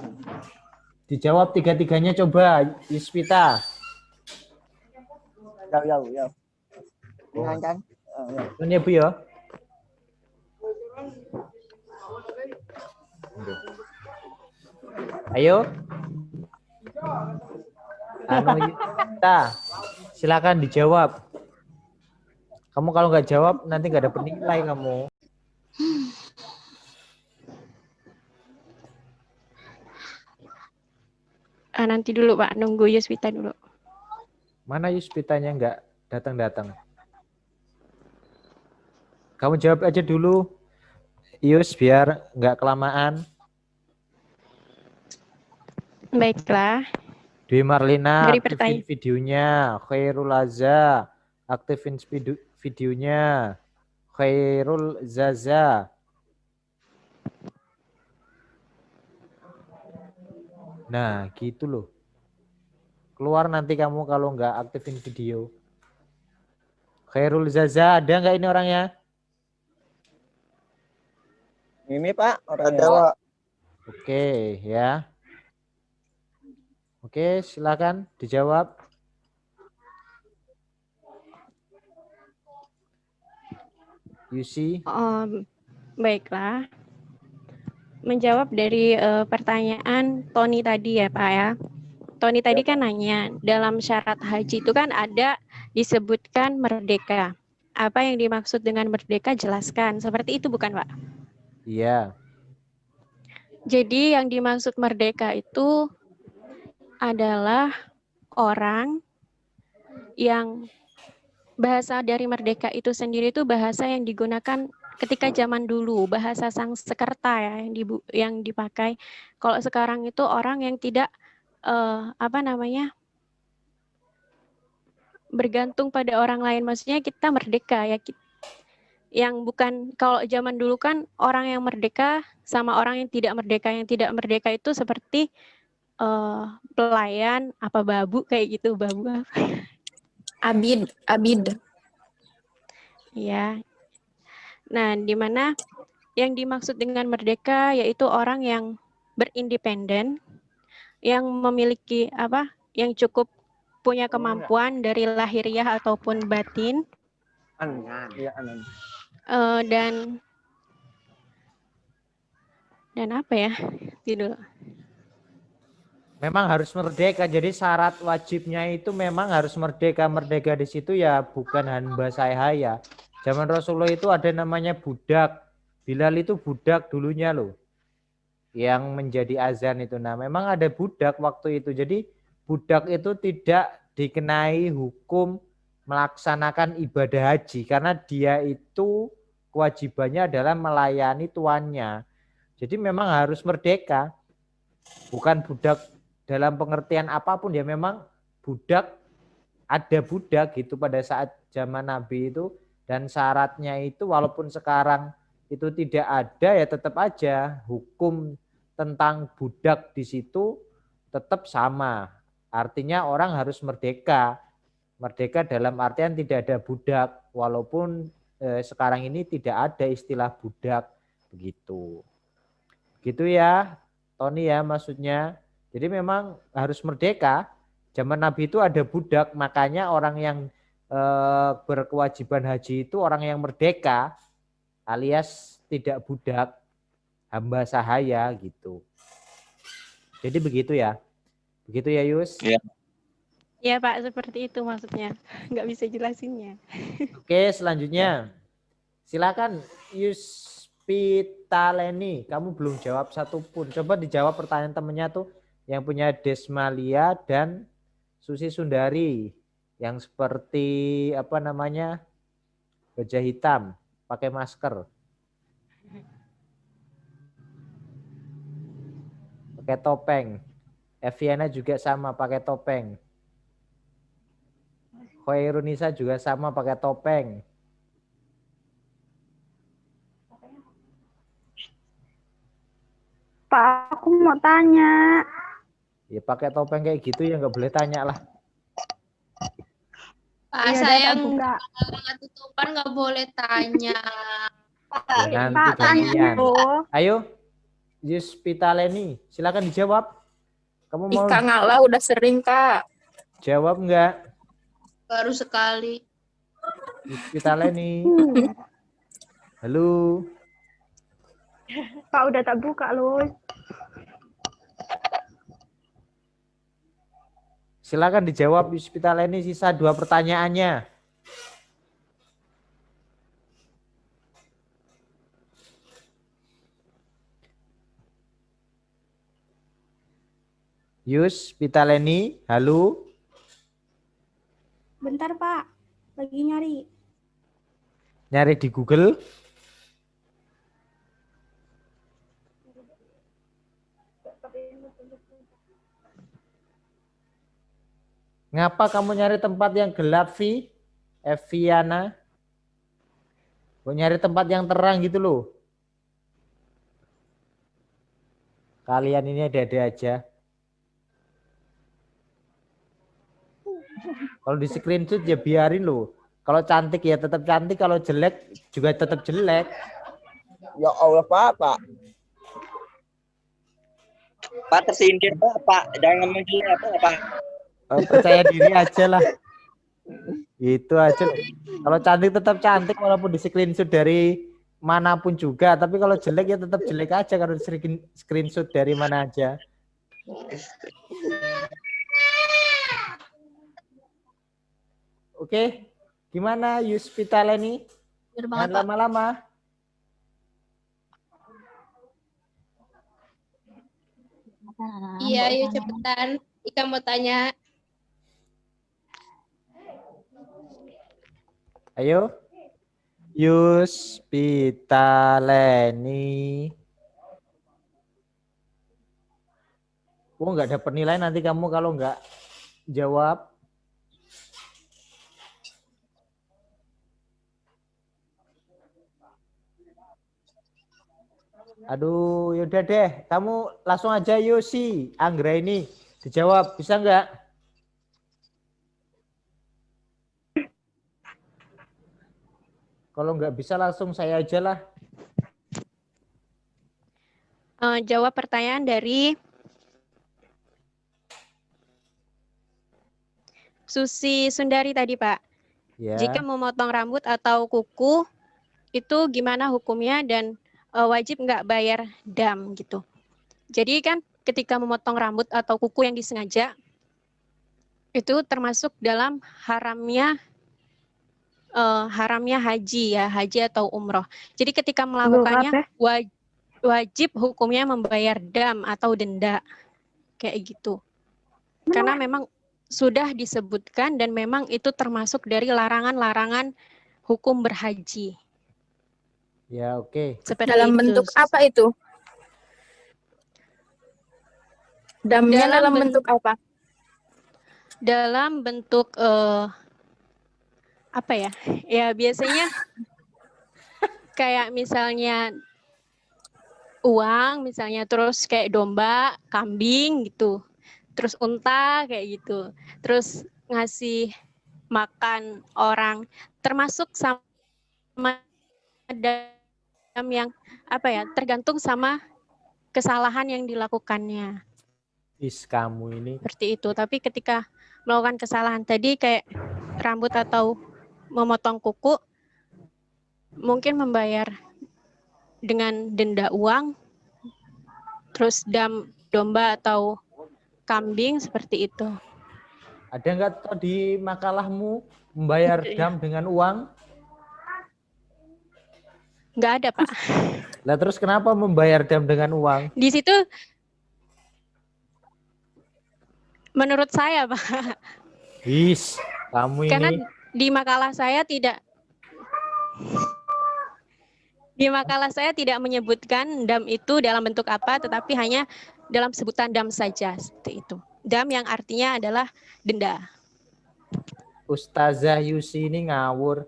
Dijawab tiga-tiganya coba. Yuspita. Ya. Dengan kan? Ini Bu ya. Ayo. Yuspita. Silakan dijawab. Kamu kalau nggak jawab nanti nggak dapet nilai kamu. Nanti dulu Pak, nunggu Yuspita dulu. Mana Yuspitanya nggak datang-datang? Kamu jawab aja dulu, Yus, biar nggak kelamaan. Baiklah. Dwi Marlina, Dari aktifin videonya. Khairul Aza, aktifin videonya. Khairul Zaza. Nah, gitu loh. Keluar nanti kamu kalau nggak aktifin video. Khairul Zaza, ada nggak ini orangnya? Ini Pak, orangnya Pak. Oke, ya. Oke, silakan dijawab. Yusi. Baiklah. Menjawab dari pertanyaan Tony tadi ya Pak ya. Tony tadi kan nanya, dalam syarat haji itu kan ada disebutkan merdeka. Apa yang dimaksud dengan merdeka jelaskan. Seperti itu bukan Pak? Iya. Jadi yang dimaksud merdeka itu adalah orang yang bahasa dari merdeka itu sendiri itu bahasa yang digunakan ketika zaman dulu, bahasa Sanskerta ya yang dipakai. Kalau sekarang itu orang yang tidak bergantung pada orang lain, maksudnya kita merdeka ya, yang bukan, kalau zaman dulu kan orang yang merdeka sama orang yang tidak merdeka itu seperti pelayan, apa babu kayak gitu, babu apa? Abid. Ya. Nah, di mana yang dimaksud dengan merdeka yaitu orang yang berindependen, yang memiliki yang cukup punya kemampuan dari lahiriah ataupun batin, dan apa ya? Tidur. Memang harus merdeka. Jadi syarat wajibnya itu memang harus merdeka. Merdeka di situ ya bukan hamba sahaya. Zaman Rasulullah itu ada namanya budak. Bilal itu budak dulunya loh. Yang menjadi azan itu. Nah, memang ada budak waktu itu. Jadi budak itu tidak dikenai hukum melaksanakan ibadah haji karena dia itu kewajibannya adalah melayani tuannya. Jadi memang harus merdeka. Bukan budak dalam pengertian apapun ya, memang budak, ada budak gitu pada saat zaman Nabi itu, dan syaratnya itu walaupun sekarang itu tidak ada ya tetap aja hukum tentang budak di situ tetap sama. Artinya orang harus merdeka. Merdeka dalam artian tidak ada budak, walaupun sekarang ini tidak ada istilah budak begitu. Gitu ya, Tony ya maksudnya. Jadi memang harus merdeka. Zaman Nabi itu ada budak, makanya orang yang berkewajiban haji itu orang yang merdeka, alias tidak budak, hamba sahaya gitu. Jadi begitu ya. Begitu ya Yus? Iya. Ya Pak, seperti itu maksudnya. Nggak bisa jelasinnya. Oke, selanjutnya. Silakan Yuspita Leni, kamu belum jawab satupun. Coba dijawab pertanyaan temennya tuh yang punya Desmalia dan Susi Sundari. Yang seperti apa namanya? Wajah hitam, pakai masker. Pakai topeng. Eviana juga sama pakai topeng. Khairunisa juga sama pakai topeng. Pak, aku mau tanya. Ya pakai topeng kayak gitu ya nggak boleh tanya lah. Pak, Iya, saya tak buka. nggak tutupan nggak boleh tanya. Ya, nanti Pak, tanya gantian. dulu. Ayo, Yuspitaleni, silakan dijawab. Kamu mau Ika ngalah udah sering, Kak. jawab nggak? Baru sekali. Yuspitaleni. Halo. Pak, udah tak buka loh. Silakan dijawab Yuspitaleni, sisa 2 pertanyaannya. Yuspitaleni, halo. Bentar, Pak. Lagi nyari. Nyari di Google. Ngapa kamu nyari tempat yang gelap, Vi? Eviana? Mau nyari tempat yang terang gitu loh. Kalian ini ada-ada aja. Kalau di screenshot ya biarin loh. Kalau cantik ya tetap cantik, kalau jelek juga tetap jelek. Ya Allah, Pak. Pak tersindir Pak. Jangan menggila Pak. Percaya diri aja lah. Itu aja. Kalau cantik tetap cantik walaupun di screenshot dari manapun juga. Tapi kalau jelek ya tetap jelek aja kalau di screenshot dari mana aja. Oke, gimana Yuspitaleni? Jangan lama-lama. Iya, ayo cepetan. Ika mau tanya. Ayo. Yuspitaleni. Oh, nggak ada penilaian nanti kamu kalau nggak jawab. Aduh, yaudah deh. Kamu langsung aja Yosi, Anggra ini dijawab. Bisa nggak? Kalau nggak bisa langsung saya aja lah. Jawab pertanyaan dari Susi Sundari tadi, Pak. Ya. Jika memotong rambut atau kuku, itu gimana hukumnya dan wajib nggak bayar dam gitu. Jadi kan ketika memotong rambut atau kuku yang disengaja, itu termasuk dalam haramnya haji ya, haji atau umroh. Jadi ketika melakukannya wajib hukumnya membayar dam atau denda kayak gitu. Karena memang sudah disebutkan dan memang itu termasuk dari larangan-larangan hukum berhaji. Ya, oke. Seperti Dalam itu. bentuk apa itu? Damnya dalam bentuk apa? Dalam bentuk apa ya? Ya biasanya kayak misalnya uang, misalnya terus kayak domba, kambing gitu. Terus unta kayak gitu. Terus ngasih makan orang, termasuk sama dam yang apa ya? Tergantung sama kesalahan yang dilakukannya. Kamu ini. Seperti itu. Tapi ketika melakukan kesalahan tadi kayak rambut atau memotong kuku, mungkin membayar dengan denda uang, terus dam domba atau kambing seperti itu. Ada nggak di makalahmu membayar dam dengan uang? Nggak ada, Pak. Lah terus kenapa membayar dam dengan uang? Di situ menurut saya, Pak. Kamu Karena ini di makalah saya tidak menyebutkan dam itu dalam bentuk apa, tetapi hanya dalam sebutan dam saja seperti itu. Dam yang artinya adalah denda. Ustazah Yusi ini ngawur.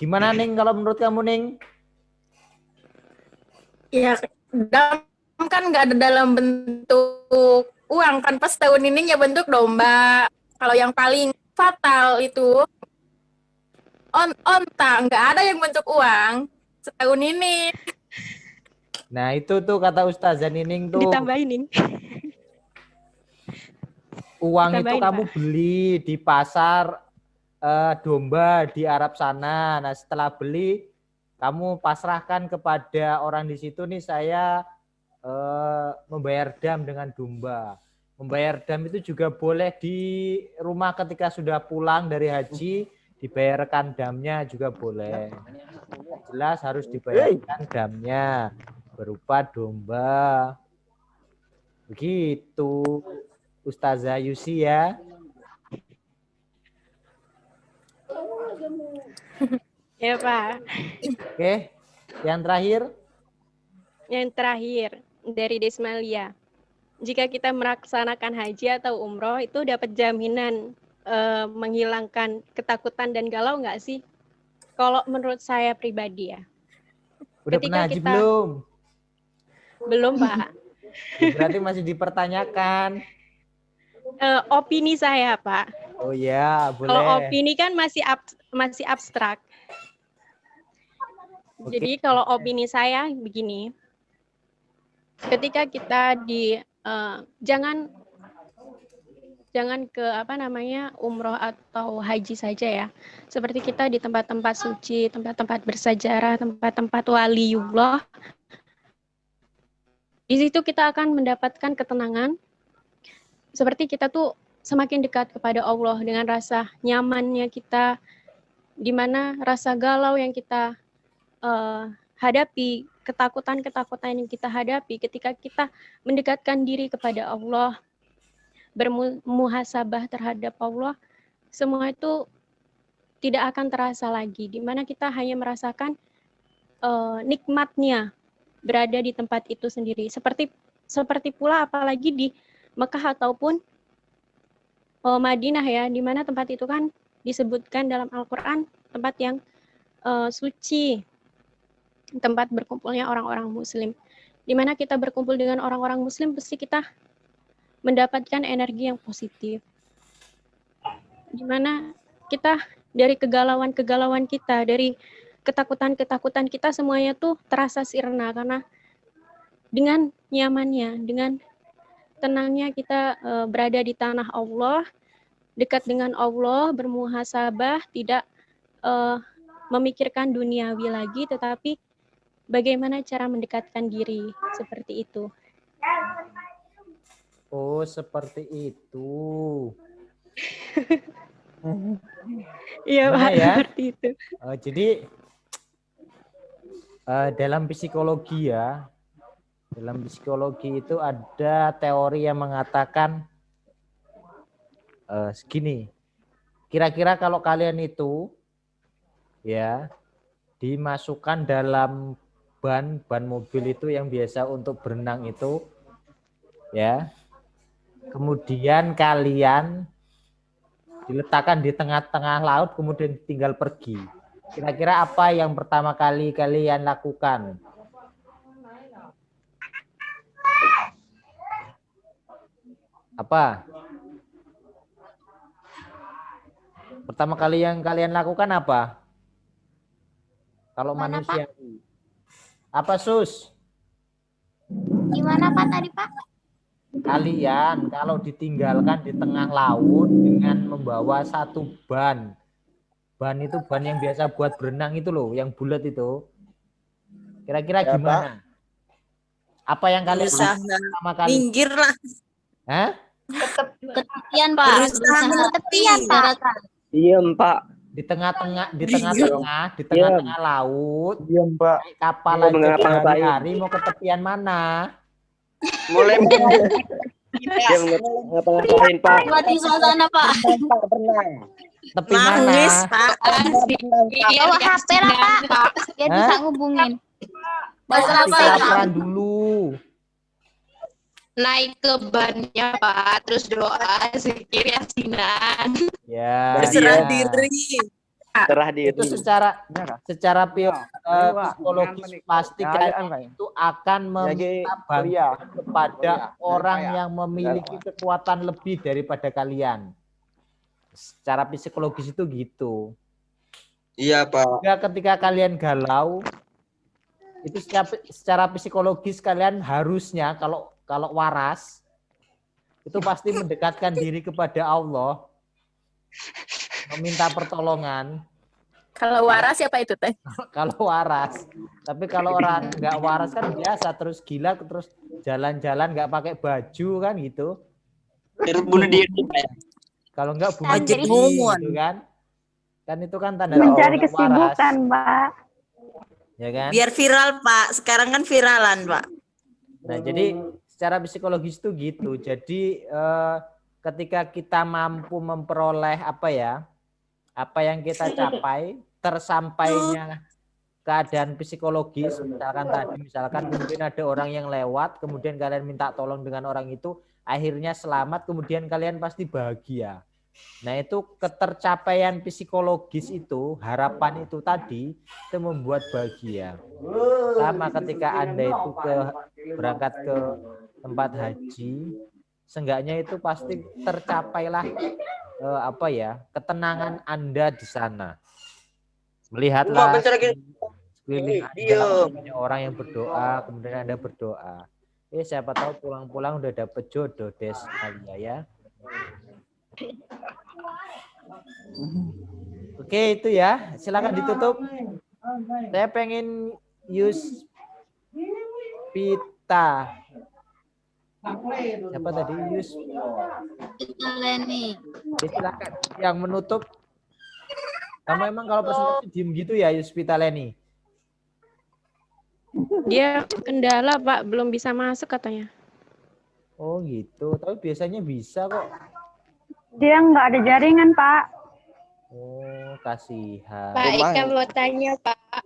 Gimana Ning kalau menurut kamu Ning? Ya, dam kan nggak ada dalam bentuk uang kan, pas tahun ini ya bentuk domba. Kalau yang paling fatal itu onta, nggak ada yang bentuk uang setahun ini. Nah itu tuh kata Ustazah Nining tuh. Ditambahin Ning. Uang itu Ditambahin, kamu Pak. beli di pasar domba di Arab sana. Nah setelah beli kamu pasrahkan kepada orang di situ nih, saya membayar dam dengan domba. Membayar dam itu juga boleh di rumah ketika sudah pulang dari haji, dibayarkan damnya juga boleh. Jelas harus dibayarkan damnya berupa domba. Begitu Ustazah Yusi ya. Ya Pak. Oke, yang terakhir. Yang terakhir dari Desmalia. Jika kita melaksanakan haji atau umroh itu dapat jaminan menghilangkan ketakutan dan galau nggak sih? Kalau menurut saya pribadi ya. Udah pernah haji belum? Belum Pak. Berarti masih dipertanyakan. Opini saya Pak. Oh ya, boleh. Kalau opini kan masih abstrak. Oke. Jadi kalau opini saya begini, ketika kita jangan ke umroh atau haji saja ya. Seperti kita di tempat-tempat suci, tempat-tempat bersejarah, tempat-tempat waliullah. Di situ kita akan mendapatkan ketenangan. Seperti kita tuh semakin dekat kepada Allah dengan rasa nyamannya kita, di mana rasa galau yang kita hadapi, ketakutan-ketakutan yang kita hadapi ketika kita mendekatkan diri kepada Allah, bermuhasabah terhadap Allah, semua itu tidak akan terasa lagi, di mana kita hanya merasakan nikmatnya berada di tempat itu sendiri. Seperti pula apalagi di Mekah ataupun Madinah ya, di mana tempat itu kan disebutkan dalam Al-Quran tempat yang suci, tempat berkumpulnya orang-orang muslim. Di mana kita berkumpul dengan orang-orang muslim, pasti kita mendapatkan energi yang positif. Di mana kita dari kegalauan-kegalauan kita, dari ketakutan-ketakutan kita, semuanya tuh terasa sirna karena dengan nyamannya, dengan tenangnya kita berada di tanah Allah, dekat dengan Allah, bermuhasabah, tidak memikirkan duniawi lagi, tetapi bagaimana cara mendekatkan diri, seperti itu. Oh, seperti itu. Iya Pak, ya? seperti itu. Jadi dalam psikologi ya, dalam psikologi itu ada teori yang mengatakan segini. Kira-kira kalau kalian itu ya dimasukkan dalam ban mobil itu yang biasa untuk berenang itu ya, kemudian kalian diletakkan di tengah-tengah laut kemudian tinggal pergi, kira-kira apa yang pertama kali kalian lakukan? Apa pertama kali yang kalian lakukan apa? Kalau manusia apa Sus? Gimana Pak tadi Pak? Kalian kalau ditinggalkan di tengah laut dengan membawa satu ban itu ban yang biasa buat berenang itu loh, yang bulat itu, kira-kira gimana? Apa yang kalian pertama kali? Minggir lah. Hah? Ketepian Pak. Ketepian Pak. Diam Pak. Di tengah-tengah laut. Diam Pak. Kapal aja hari-hari mau ke tepian mana? Mulai Dia ngapa-ngapain, Pak? Buat di suasana, Pak. Berenang. Tepi mana? Nangis, Pak. Bawa HP lah, Pak. Biar Hah? bisa ngubungin. Bahasa Pasti apa ya? kelaparan dulu. Naik ke bannya Pak, terus doa, zikir, yasinan. Ya. Berserah ya. diri. Serah diri. Itu secara psikologis pasti kalian itu akan meminta bantuan kepada orang yang memiliki kekuatan lebih daripada kalian. Secara psikologis itu gitu. Iya, Pak. Juga ketika kalian galau, itu secara psikologis kalian harusnya kalau waras itu pasti mendekatkan diri kepada Allah, meminta pertolongan. Kalau waras siapa itu teh? Kalau waras. Tapi kalau orang nggak waras kan biasa terus gila terus jalan-jalan nggak pakai baju kan gitu. Terus bunuh diri, Pak. Kalau nggak bunuh Jadi diri ngomong. gitu kan. Kan itu kan tanda Mencari orang waras. kesibukan, Pak. Ya kan? Biar viral, Pak. Sekarang kan viralan, Pak. Nah, jadi secara psikologis itu gitu. Jadi ketika kita mampu memperoleh apa yang kita capai, tersampainya keadaan psikologis, misalkan kemudian ada orang yang lewat, kemudian kalian minta tolong dengan orang itu, akhirnya selamat, kemudian kalian pasti bahagia. Nah, itu ketercapaian psikologis itu, harapan itu tadi, itu membuat bahagia. Sama ketika Anda itu berangkat ke tempat haji, seenggaknya itu pasti tercapailah ketenangan Anda di sana. Melihatlah sekeliling Anda, banyak orang yang berdoa, kemudian Anda berdoa. Siapa tahu pulang-pulang udah dapet jodoh des kali ya. Oke, itu ya. Silakan ditutup. Saya pengen use pita. Siapa tadi? Silakan yang menutup. Kamu emang kalau presentasi diem gitu ya, Yuspita Leni? Dia kendala, Pak, belum bisa masuk katanya. Oh gitu, tapi biasanya bisa kok. Dia nggak ada jaringan, Pak. Oh, kasihan. Pak Ika mau tanya, Pak.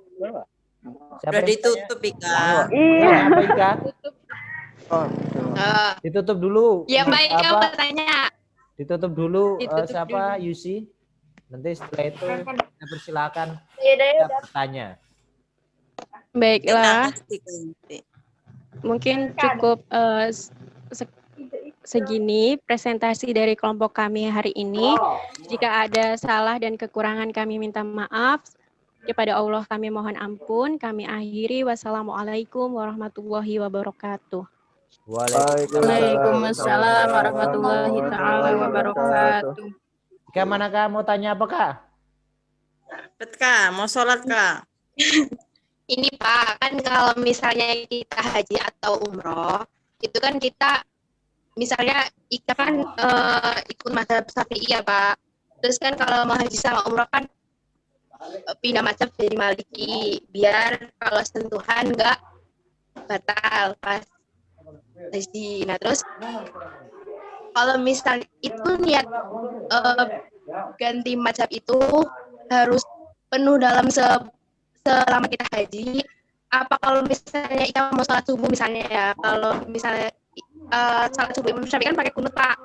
Udah ditutup, Ika. Iya. Apa, Ika? Ditutup dulu. Ya, Pak Ika mau tanya. Ditutup dulu. Ditutup Siapa? dulu. Yusi. Nanti setelah itu saya persilakan Ya, bertanya. Baiklah. Mungkin cukup segini presentasi dari kelompok kami hari ini. Jika ada salah dan kekurangan kami minta maaf. Kepada Allah kami mohon ampun. Kami akhiri. Wassalamualaikum warahmatullahi wabarakatuh. Waalaikumsalam warahmatullahi taala wabarakatuh. Kak, mana Kak? Mau tanya apa Kak? Kak, mau sholat Kak? Ini Pak, kan kalau misalnya kita haji atau umroh, itu kan kita misalnya Ika kan ikut mazhab Syafi'i ya Pak. Terus kan kalau mau haji sama umroh kan pindah mazhab jadi Maliki, biar kalau sentuhan nggak batal pas haji. Nah terus kalau misalnya itu niat ganti mazhab itu harus penuh dalam selama kita haji. Apa kalau misalnya Ika mau sholat subuh misalnya ya, kalau misalnya sholat subuh Imam Syafi'i kan pakai kunut Pak.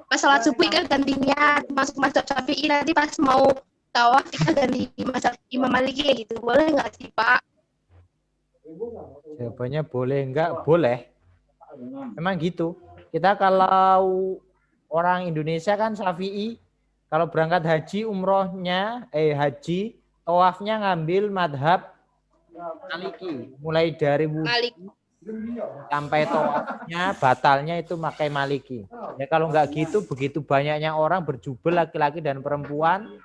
Pas sholat subuh Ika ganti niat masuk mazhab Syafi'i, nanti pas mau tawaf Ika ganti mazhab Imam Maliki kayak gitu. Boleh nggak sih Pak? Jawabannya boleh enggak? Boleh. Memang gitu. Kita kalau orang Indonesia kan Syafi'i, kalau berangkat haji umrohnya, haji, tawafnya ngambil madhab Maliki. Mulai dari Maliki sampai tawafnya, batalnya itu pakai Maliki. Ya kalau enggak gitu, begitu banyaknya orang berjubel laki-laki dan perempuan,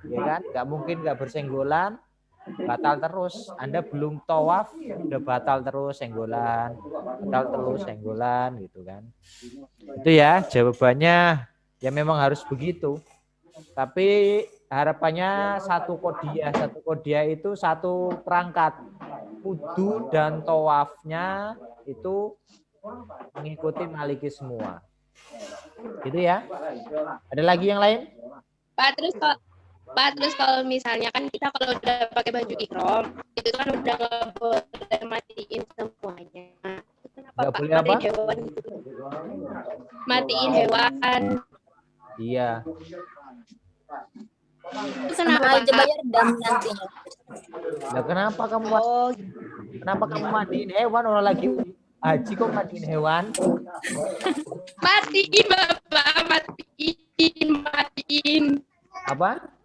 ya kan? Enggak mungkin enggak bersenggolan. Batal terus. Anda belum tawaf udah batal terus senggolan, batal terus senggolan gitu kan. Itu ya jawabannya, ya memang harus begitu. Tapi harapannya satu kodiah itu satu perangkat. Wudu dan tawafnya itu mengikuti Maliki semua. Gitu ya. Ada lagi yang lain? Pak, terus kalau misalnya kan kita kalau udah pakai baju ihram, itu kan udah nggak boleh matiin semuanya. Kenapa Nggak Pak? boleh apa? Matiin hewan gitu. Matiin hewan. Iya. Itu Sama kenapa aja Pak? bayar dam nantinya. Nah, kenapa kamu matiin hewan, orang lagi haji kok matiin hewan? Matiin Bapak, matiin. Apa?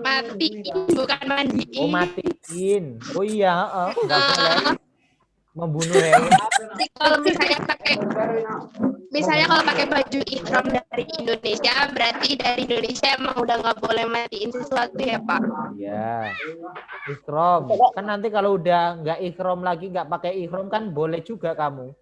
Matiin, bukan mandiin. Oh, matiin. Oh iya, nggak boleh membunuh hewan. Jadi kalau misalnya kalau pakai baju ihram dari Indonesia, berarti dari Indonesia emang udah nggak boleh matiin sesuatu ya Pak? Ya, ihram. Kan nanti kalau udah nggak ihram lagi, nggak pakai ihram kan boleh juga kamu.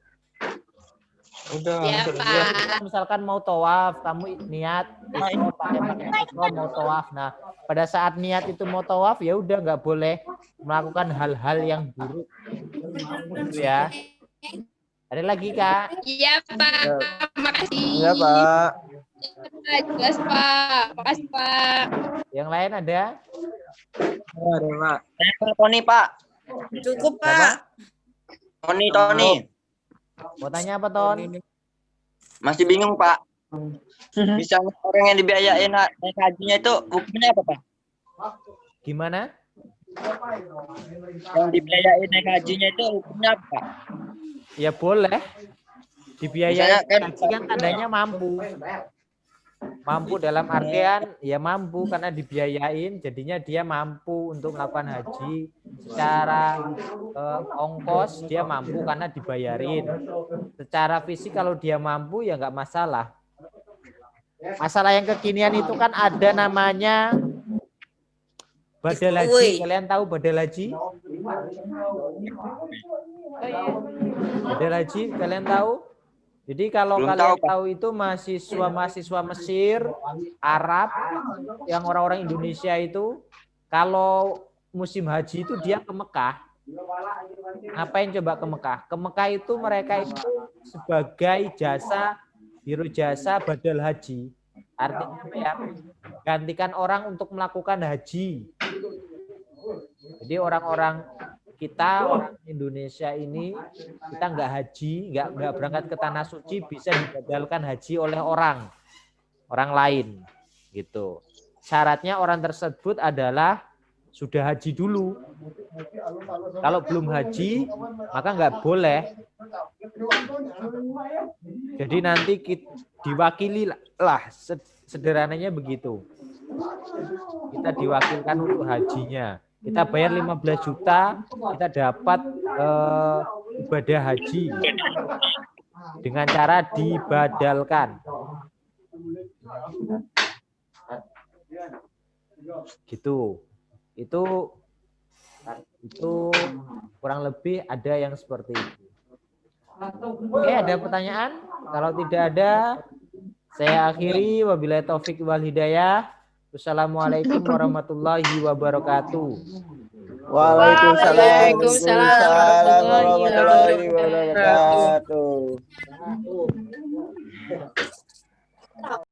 Udah. Ya Pak. Misalkan mau tawaf, kamu niat ihram, pakai ihram mau tawaf. Nah, pada saat niat itu mau tawaf ya udah nggak boleh melakukan hal-hal yang buruk. Gitu ya. Ada lagi Kak? Iya Pak. Makasih. Iya, Pak. Jelas Pak. Makasih Pak. Yang lain ada? Ada, Pak. Tony, Pak. Cukup, Pak. Tony. Mau tanya apa, Ton? Masih bingung, Pak. Misalnya orang yang dibiayain naik hajinya itu hukumnya apa, Pak? Gimana? Yang dibiayain naik hajinya itu hukumnya apa, Pak? Ya boleh. Dibiayai haji kan tandanya mampu. Mampu dalam artian ya mampu karena dibiayain, jadinya dia mampu untuk melakukan haji secara ongkos, dia mampu karena dibayarin. Secara fisik kalau dia mampu ya nggak masalah. Masalah yang kekinian itu kan ada namanya badal haji. Kalian tahu badal haji? Badal haji kalian tahu? Jadi kalau Belum kalian tahu, tahu itu mahasiswa Mesir, Arab, yang orang-orang Indonesia itu, kalau musim haji itu dia ke Mekah. Ngapain coba ke Mekah? Ke Mekah itu mereka itu sebagai jasa, biro jasa badal haji. Artinya apa ya? Gantikan orang untuk melakukan haji. Jadi orang-orang kita orang Indonesia ini kita nggak haji, nggak berangkat ke tanah suci bisa dibadalkan haji oleh orang lain gitu. Syaratnya orang tersebut adalah sudah haji dulu. Kalau belum haji maka nggak boleh. Jadi nanti diwakili lah, sederhananya begitu. Kita diwakilkan untuk hajinya. Kita bayar 15 juta, kita dapat ibadah haji dengan cara dibadalkan. Gitu. Itu kurang lebih ada yang seperti itu. Oke, ada pertanyaan? Kalau tidak ada, saya akhiri. Wabillahi taufik wal hidayah. Wassalamualaikum warahmatullahi wabarakatuh. Waalaikumsalam warahmatullahi wabarakatuh.